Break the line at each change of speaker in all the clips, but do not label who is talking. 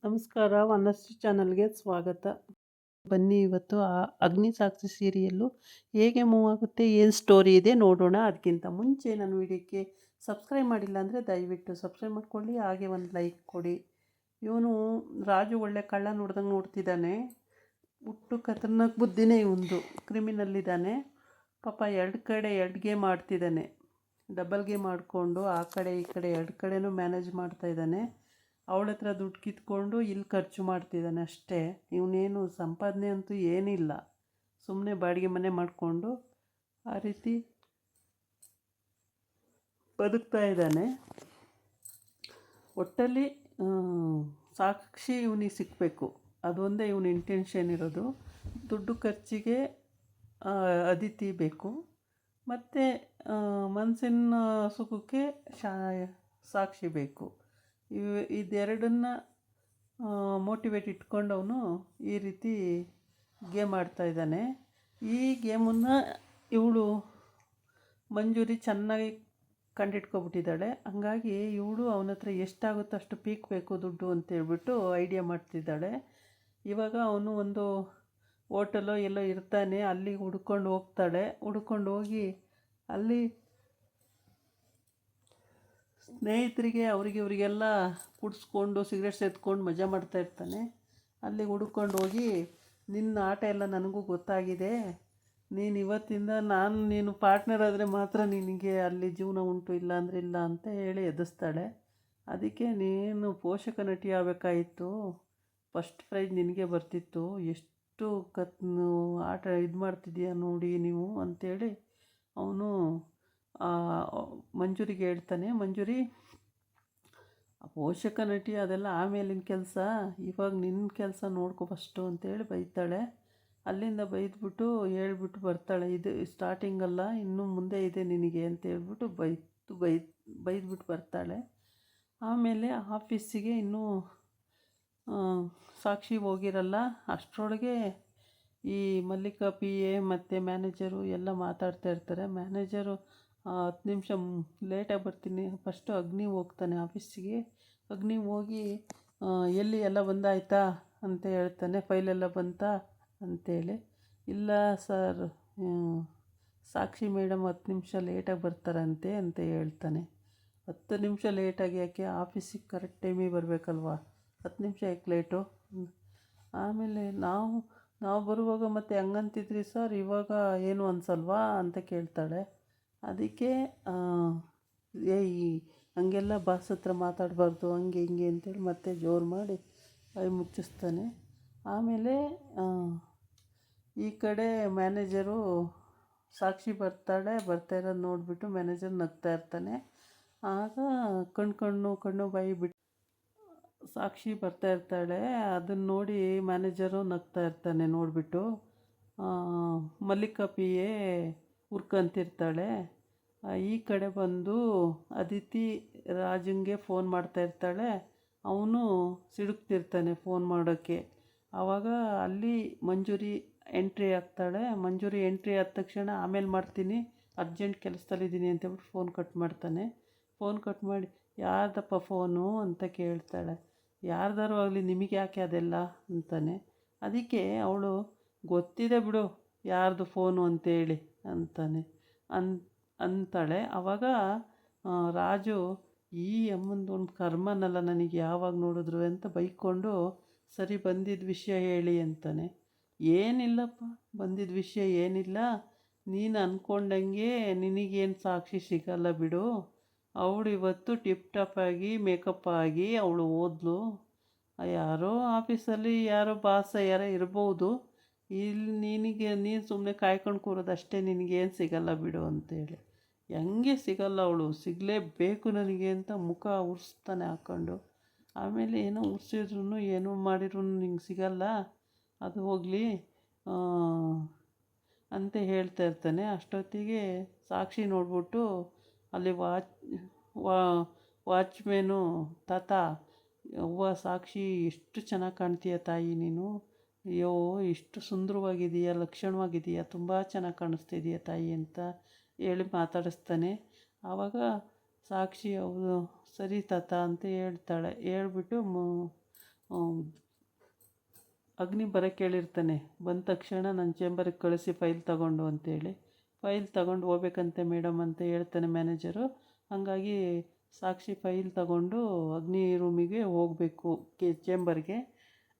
ನಮಸ್ಕಾರ, ವನಶ್ರೀ ಚಾನಲ್ಗೆ ಸ್ವಾಗತ. ಬನ್ನಿ ಇವತ್ತು ಅಗ್ನಿಸಾಕ್ಷಿ ಸೀರಿಯಲ್ಲು ಹೇಗೆ ಮೂವ್ ಆಗುತ್ತೆ, ಏನು ಸ್ಟೋರಿ ಇದೆ ನೋಡೋಣ. ಅದಕ್ಕಿಂತ ಮುಂಚೆ ನನ್ನ ವಿಡಿಯೋಕ್ಕೆ ಸಬ್ಸ್ಕ್ರೈಬ್ ಮಾಡಿಲ್ಲ ಅಂದರೆ ದಯವಿಟ್ಟು ಸಬ್ಸ್ಕ್ರೈಬ್ ಮಾಡ್ಕೊಳ್ಳಿ, ಹಾಗೆ ಒಂದು ಲೈಕ್ ಕೊಡಿ. ಇವನು ರಾಜು ಒಳ್ಳೆ ಕಳ್ಳ ನೋಡ್ದಂಗೆ ನೋಡ್ತಿದ್ದಾನೆ. ಹುಟ್ಟು ಖತರ್ನಾಕ್ ಬುದ್ಧಿನೇ ಇವಂದು, ಕ್ರಿಮಿನಲ್ ಇದ್ದಾನೆ ಪಾಪ. ಎರಡು ಕಡೆ ಎರಡು ಗೇಮ್ ಆಡ್ತಿದ್ದಾನೆ, ಡಬಲ್ ಗೇಮ್ ಆಡಿಕೊಂಡು ಆ ಕಡೆ ಈ ಕಡೆ ಎರಡು ಕಡೆನೂ ಮ್ಯಾನೇಜ್ ಮಾಡ್ತಾಯಿದ್ದಾನೆ. ಅವಳ ಹತ್ರ ದುಡ್ಡು ಕಿತ್ಕೊಂಡು ಇಲ್ಲಿ ಖರ್ಚು ಮಾಡ್ತಿದ್ದಾನೆ ಅಷ್ಟೇ. ಇವನೇನು ಸಂಪಾದನೆ ಅಂತೂ ಏನಿಲ್ಲ, ಸುಮ್ಮನೆ ಬಾಡಿಗೆ ಮನೆ ಮಾಡಿಕೊಂಡು ಆ ರೀತಿ ಬದುಕ್ತಾ ಇದ್ದಾನೆ. ಒಟ್ಟಲ್ಲಿ ಸಾಕ್ಷಿ ಇವನಿಗೆ ಸಿಕ್ಕಬೇಕು, ಅದೊಂದೇ ಇವನ ಇಂಟೆನ್ಷನ್ ಇರೋದು. ದುಡ್ಡು ಖರ್ಚಿಗೆ ಅದಿತಿ ಬೇಕು, ಮತ್ತು ಮನಸ್ಸಿನ ಸುಖಕ್ಕೆ ಸಾಕ್ಷಿ ಬೇಕು. ಇದೆರಡನ್ನ ಮೋಟಿವೇಟ್ ಇಟ್ಕೊಂಡವನು ಈ ರೀತಿ ಗೇಮ್ ಆಡ್ತಾಯಿದ್ದಾನೆ. ಈ ಗೇಮನ್ನು ಇವಳು ಮಂಜೂರಿ ಚೆನ್ನಾಗಿ ಕಂಡಿಡ್ಕೊಬಿಟ್ಟಿದ್ದಾಳೆ. ಹಂಗಾಗಿ ಇವಳು ಅವನ ಹತ್ರ ಎಷ್ಟಾಗುತ್ತೋ ಅಷ್ಟು ಪೀಕ್ಬೇಕು ದುಡ್ಡು ಅಂತೇಳ್ಬಿಟ್ಟು ಐಡಿಯಾ ಮಾಡ್ತಿದ್ದಾಳೆ. ಇವಾಗ ಅವನು ಒಂದು ಹೋಟೆಲೋ ಎಲ್ಲೋ ಇರ್ತಾನೆ, ಅಲ್ಲಿಗೆ ಹುಡ್ಕೊಂಡು ಹೋಗ್ತಾಳೆ. ಹುಡ್ಕೊಂಡು ಹೋಗಿ ಅಲ್ಲಿ ಸ್ನೇಹಿತರಿಗೆ ಇವರಿಗೆಲ್ಲ ಕುಡಿಸ್ಕೊಂಡು ಸಿಗರೇಟ್ ಸೇದ್ಕೊಂಡು ಮಜಾ ಮಾಡ್ತಾಯಿರ್ತಾನೆ. ಅಲ್ಲಿಗೆ ಹುಡ್ಕೊಂಡು ಹೋಗಿ, ನಿನ್ನ ಆಟ ಎಲ್ಲ ನನಗೂ ಗೊತ್ತಾಗಿದೆ, ನೀನು ಇವತ್ತಿಂದ ನೀನು ಪಾರ್ಟ್ನರ್ ಆದರೆ ಮಾತ್ರ ನಿನಗೆ ಅಲ್ಲಿ ಜೀವನ ಉಂಟು, ಇಲ್ಲ ಅಂದರೆ ಇಲ್ಲ ಅಂತ ಹೇಳಿ ಎದುರಿಸ್ತಾಳೆ. ಅದಕ್ಕೆ ನೀನು ಪೋಷಕ ನಟಿ ಆಗಬೇಕಾಯಿತು, ಫಸ್ಟ್ ಪ್ರೈಜ್ ನಿನಗೆ ಬರ್ತಿತ್ತು, ಎಷ್ಟು ಆಟ ಇದು ಮಾಡ್ತಿದ್ದೀಯ ನೋಡಿ ನೀವು ಅಂಥೇಳಿ ಅವನು ಮಂಜುರಿಗೆ ಹೇಳ್ತಾನೆ. ಮಂಜುರಿ, ಪೋಷಕ ನಟಿ ಅದೆಲ್ಲ ಆಮೇಲಿನ ಕೆಲಸ, ಇವಾಗ ನಿನ್ನ ಕೆಲಸ ನೋಡ್ಕೊ ಫಸ್ಟು ಅಂತೇಳಿ ಬೈತಾಳೆ. ಅಲ್ಲಿಂದ ಬೈದ್ಬಿಟ್ಟು ಹೇಳ್ಬಿಟ್ಟು ಬರ್ತಾಳೆ, ಇದು ಸ್ಟಾರ್ಟಿಂಗಲ್ಲ, ಇನ್ನೂ ಮುಂದೆ ಇದೆ ನಿನಗೆ ಅಂತ ಹೇಳ್ಬಿಟ್ಟು ಬೈದ್ಬಿಟ್ಟು ಬರ್ತಾಳೆ. ಆಮೇಲೆ ಆಫೀಸಿಗೆ ಇನ್ನೂ ಸಾಕ್ಷಿ ಹೋಗಿರಲ್ಲ. ಅಷ್ಟರೊಳಗೆ ಈ ಮಲ್ಲಿಕಾ ಪಿ ಎ ಮತ್ತು ಮ್ಯಾನೇಜರು ಎಲ್ಲ ಮಾತಾಡ್ತಾ ಇರ್ತಾರೆ. ಮ್ಯಾನೇಜರು 10 ನಿಮಿಷ ಲೇಟಾಗಿ ಬರ್ತೀನಿ, ಫಸ್ಟು ಅಗ್ನಿ ಹೋಗ್ತಾನೆ ಆಫೀಸಿಗೆ. ಅಗ್ನಿ ಹೋಗಿ ಎಲ್ಲಿ ಎಲ್ಲ ಬಂದಾಯ್ತಾ ಅಂತ ಹೇಳ್ತಾನೆ. ಫೈಲೆಲ್ಲ ಬಂತಾ ಅಂತೇಳಿ. ಇಲ್ಲ ಸರ್, ಸಾಕ್ಷಿ ಮೇಡಮ್ 10 ನಿಮಿಷ ಲೇಟಾಗಿ ಬರ್ತಾರಂತೆ ಅಂತ ಹೇಳ್ತಾನೆ. 10 ನಿಮಿಷ ಲೇಟಾಗಿ ಯಾಕೆ, ಆಫೀಸಿಗೆ ಕರೆಕ್ಟ್ ಟೈಮಿಗೆ ಬರಬೇಕಲ್ವ, 10 ನಿಮಿಷ ಯಾಕೆ ಲೇಟು? ಆಮೇಲೆ ನಾವು ಬರುವಾಗ ಮತ್ತೆ ಹಂಗಂತಿದ್ರಿ ಸರ್, ಇವಾಗ ಏನು ಅನ್ಸಲ್ವಾ ಅಂತ ಕೇಳ್ತಾಳೆ. ಅದಕ್ಕೆ ಹಂಗೆಲ್ಲ ಬಾಸ್ ಹತ್ರ ಮಾತಾಡಬಾರ್ದು, ಹಂಗೆ ಹಿಂಗೆ ಅಂತೇಳಿ ಮತ್ತೆ ಜೋರು ಮಾಡಿ ಬಾಯಿ ಮುಚ್ಚಿಸ್ತಾನೆ. ಆಮೇಲೆ ಈ ಕಡೆ ಮ್ಯಾನೇಜರು ಸಾಕ್ಷಿ ಬರ್ತಾ ಇರೋದು ನೋಡಿಬಿಟ್ಟು ಮ್ಯಾನೇಜರ್ ನಗ್ತಾ ಇರ್ತಾನೆ. ಆಗ ಕಣ್ಣು ಬಾಯಿ ಬಿಟ್ಟು ಸಾಕ್ಷಿ ಬರ್ತಾ ಇರ್ತಾಳೆ. ಅದನ್ನು ನೋಡಿ ಮ್ಯಾನೇಜರು ನಗ್ತಾ ಇರ್ತಾನೆ ನೋಡಿಬಿಟ್ಟು. ಮಲ್ಲಿಕಾ ಪಿ ಎ ಹುರ್ಕಂತಿರ್ತಾಳೆ. ಈ ಕಡೆ ಬಂದು ಅದಿತಿ ರಾಜಂಗೆ ಫೋನ್ ಮಾಡ್ತಾ ಇರ್ತಾಳೆ. ಅವನು ಸಿಡುಕ್ತಿರ್ತಾನೆ ಫೋನ್ ಮಾಡೋಕ್ಕೆ. ಆವಾಗ ಅಲ್ಲಿ ಮಂಜೂರಿ ಎಂಟ್ರಿ ಆಗ್ತಾಳೆ. ಮಂಜೂರಿ ಎಂಟ್ರಿ ಆದ ತಕ್ಷಣ ಆಮೇಲೆ ಮಾಡ್ತೀನಿ, ಅರ್ಜೆಂಟ್ ಕೆಲಸದಲ್ಲಿದ್ದೀನಿ ಅಂತೇಳ್ಬಿಟ್ಟು ಫೋನ್ ಕಟ್ ಮಾಡ್ತಾನೆ. ಫೋನ್ ಕಟ್ ಮಾಡಿ, ಯಾರ್ದಪ್ಪ ಫೋನು ಅಂತ ಕೇಳ್ತಾಳೆ. ಯಾರ್ದಾರು ಆಗಲಿ ನಿಮಗೆ ಯಾಕೆ ಅದೆಲ್ಲ ಅಂತಾನೆ. ಅದಕ್ಕೆ ಅವಳು, ಗೊತ್ತಿದೆ ಬಿಡು ಯಾರ್ದು ಫೋನು ಅಂತೇಳಿ ಅಂತಾನೆ ಅಂತಾಳೆ. ಆವಾಗ ರಾಜು, ಈ ಅಮ್ಮಂದು ಒಂದು ಕರ್ಮನಲ್ಲ ನನಗೆ ಯಾವಾಗ ನೋಡಿದ್ರು ಅಂತ ಬೈಕೊಂಡು, ಸರಿ ಬಂದಿದ್ದ ವಿಷಯ ಹೇಳಿ ಅಂತಾನೆ. ಏನಿಲ್ಲಪ್ಪ, ಬಂದಿದ್ದ ವಿಷಯ ಏನಿಲ್ಲ, ನೀನು ಅಂದ್ಕೊಂಡಂಗೆ ನಿನಗೇನು ಸಾಕ್ಷಿ ಸಿಗಲ್ಲ ಬಿಡು. ಅವಳು ಇವತ್ತು ಟಿಪ್ ಟಾಪ್ ಆಗಿ ಮೇಕಪ್ ಆಗಿ ಅವಳು ಹೋದ್ಲು. ಯಾರೋ ಆಫೀಸಲ್ಲಿ ಯಾರೋ ಬಾಸ ಯಾರೋ ಇರ್ಬೋದು, ಇಲ್ಲಿ ನೀನು ಸುಮ್ಮನೆ ಕಾಯ್ಕೊಂಡು ಕೂರೋದು ಅಷ್ಟೇ, ನಿನಗೇನು ಸಿಗಲ್ಲ ಬಿಡು ಅಂತೇಳಿ. ಹೆಂಗೆ ಸಿಗಲ್ಲ, ಅವಳು ಸಿಗಲೇಬೇಕು ನನಗೆ ಅಂತ ಮುಖ ಉರಿಸ್ತಾನೆ ಹಾಕ್ಕೊಂಡು. ಆಮೇಲೆ ಏನೋ ಉರಿಸಿದ್ರು ಏನೋ ಮಾಡಿದ್ರು ನಿಂಗೆ ಸಿಗಲ್ಲ, ಅದು ಹೋಗಲಿ ಅಂತ ಹೇಳ್ತಾ ಇರ್ತಾನೆ. ಅಷ್ಟೊತ್ತಿಗೆ ಸಾಕ್ಷಿ ನೋಡ್ಬಿಟ್ಟು ಅಲ್ಲಿ ವಾಚ್ಮೇನು, ತಾತ ಅವ್ವ ಸಾಕ್ಷಿ ಎಷ್ಟು ಚೆನ್ನಾಗಿ ಕಾಣ್ತೀಯ ತಾಯಿ ನೀನು, ಅಯ್ಯೋ ಎಷ್ಟು ಸುಂದರವಾಗಿದೆಯಾ, ಲಕ್ಷಣವಾಗಿದೆಯಾ, ತುಂಬ ಚೆನ್ನಾಗಿ ಕಾಣಿಸ್ತಿದೆಯಾ ತಾಯಿ ಅಂತ ಹೇಳಿ ಮಾತಾಡಿಸ್ತಾನೆ. ಆವಾಗ ಸಾಕ್ಷಿ ಅವರು ಸರಿ ತಾತ ಅಂತ ಹೇಳ್ತಾಳೆ. ಹೇಳ್ಬಿಟ್ಟು ಅಗ್ನಿ ಬರೋಕ್ಕೆ ಹೇಳಿರ್ತಾನೆ. ಬಂದ ತಕ್ಷಣ ನನ್ನ ಚೇಂಬರಿಗೆ ಕಳಿಸಿ ಫೈಲ್ ತಗೊಂಡು ಅಂತೇಳಿ. ಫೈಲ್ ತಗೊಂಡು ಹೋಗ್ಬೇಕಂತೆ ಮೇಡಮ್ ಅಂತ ಹೇಳ್ತಾನೆ ಮ್ಯಾನೇಜರು. ಹಾಗಾಗಿ ಸಾಕ್ಷಿ ಫೈಲ್ ತಗೊಂಡು ಅಗ್ನಿ ರೂಮಿಗೆ ಹೋಗಬೇಕು, ಚೇಂಬರ್ಗೆ.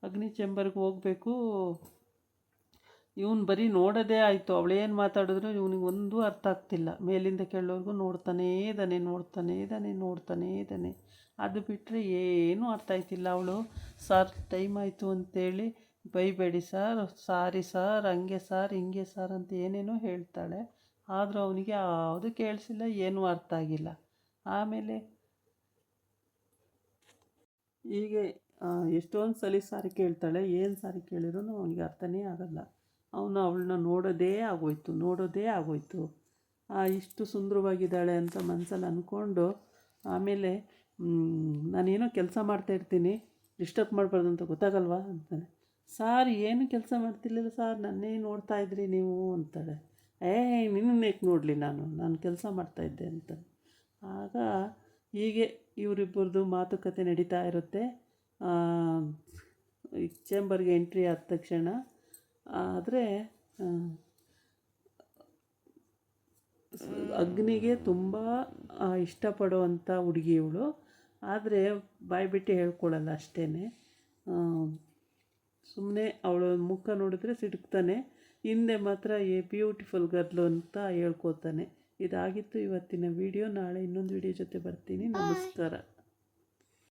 ಅಗ್ನಿ ಚೇಂಬರ್ಗೆ ಹೋಗಬೇಕು. ಇವನು ಬರೀ ನೋಡೋದೇ ಆಯಿತು. ಅವಳೇನು ಮಾತಾಡಿದ್ರು ಇವನಿಗೆ ಒಂದೂ ಅರ್ಥ ಆಗ್ತಿಲ್ಲ. ಮೇಲಿಂದ ಕೆಳವರೆಗೂ ನೋಡ್ತಾನೇ ಇದ್ದಾನೆ. ಅದು ಬಿಟ್ಟರೆ ಏನೂ ಅರ್ಥ ಆಯ್ತಿಲ್ಲ. ಅವಳು ಸರ್ ಟೈಮ್ ಆಯಿತು ಅಂತೇಳಿ ಬೈಬೇಡಿ ಸರ್, ಸಾರಿ ಸರ್, ಹಂಗೆ ಸರ್ ಹಿಂಗೆ ಸರ್ ಅಂತ ಏನೇನೋ ಹೇಳ್ತಾಳೆ. ಆದರೂ ಅವನಿಗೆ ಯಾವುದು ಕೇಳಿಸಿಲ್ಲ, ಏನೂ ಅರ್ಥ ಆಗಿಲ್ಲ. ಆಮೇಲೆ ಹೀಗೆ ಎಷ್ಟೊಂದು ಸಲ ಸಾರಿ ಕೇಳ್ತಾಳೆ. ಏನು ಸಾರಿ ಕೇಳಿರೂ ಅವನಿಗೆ ಅರ್ಥನೇ ಆಗಲ್ಲ. ಅವನು ಅವಳನ್ನ ನೋಡೋದೇ ಆಗೋಯ್ತು. ಇಷ್ಟು ಸುಂದರವಾಗಿದ್ದಾಳೆ ಅಂತ ಮನಸ್ಸಲ್ಲಿ ಅಂದ್ಕೊಂಡು, ಆಮೇಲೆ ನಾನೇನೋ ಕೆಲಸ ಮಾಡ್ತಾಯಿರ್ತೀನಿ, ಡಿಸ್ಟರ್ಬ್ ಮಾಡಬಾರ್ದು ಅಂತ ಗೊತ್ತಾಗಲ್ವಾ ಅಂತಾನೆ. ಸಾರ್ ಏನು ಕೆಲಸ ಮಾಡ್ತಿರ್ಲಿಲ್ಲ ಸಾರ್, ನನ್ನೇ ನೋಡ್ತಾ ಇದ್ರಿ ನೀವು ಅಂತಾಳೆ. ನಿನ್ನನ್ನು ಏಕೆ ನೋಡಲಿ, ನಾನು ಕೆಲಸ ಮಾಡ್ತಾಯಿದ್ದೆ ಅಂತ. ಆಗ ಹೀಗೆ ಇವರಿಬ್ಬರದು ಮಾತುಕತೆ ನಡೀತಾ ಇರುತ್ತೆ. ಚೇಂಬರ್ಗೆ ಎಂಟ್ರಿ ಆದ ತಕ್ಷಣ. ಆದರೆ ಅಗ್ನಿಗೆ ತುಂಬ ಇಷ್ಟಪಡುವಂಥ ಹುಡುಗಿ ಇವಳು. ಆದರೆ ಬಾಯ್ಬಿಟ್ಟು ಹೇಳ್ಕೊಳ್ಳಲ್ಲ ಅಷ್ಟೇ. ಸುಮ್ಮನೆ ಅವಳ ಮುಖ ನೋಡಿದ್ರೆ ಸಿಡುಕ್ತಾನೆ, ಹಿಂದೆ ಮಾತ್ರ ಬ್ಯೂಟಿಫುಲ್ ಗರ್ಲು ಅಂತ ಹೇಳ್ಕೊತಾನೆ. ಇದಾಗಿತ್ತು ಇವತ್ತಿನ ವಿಡಿಯೋ. ನಾಳೆ ಇನ್ನೊಂದು ವಿಡಿಯೋ ಜೊತೆ ಬರ್ತೀನಿ. ನಮಸ್ಕಾರ.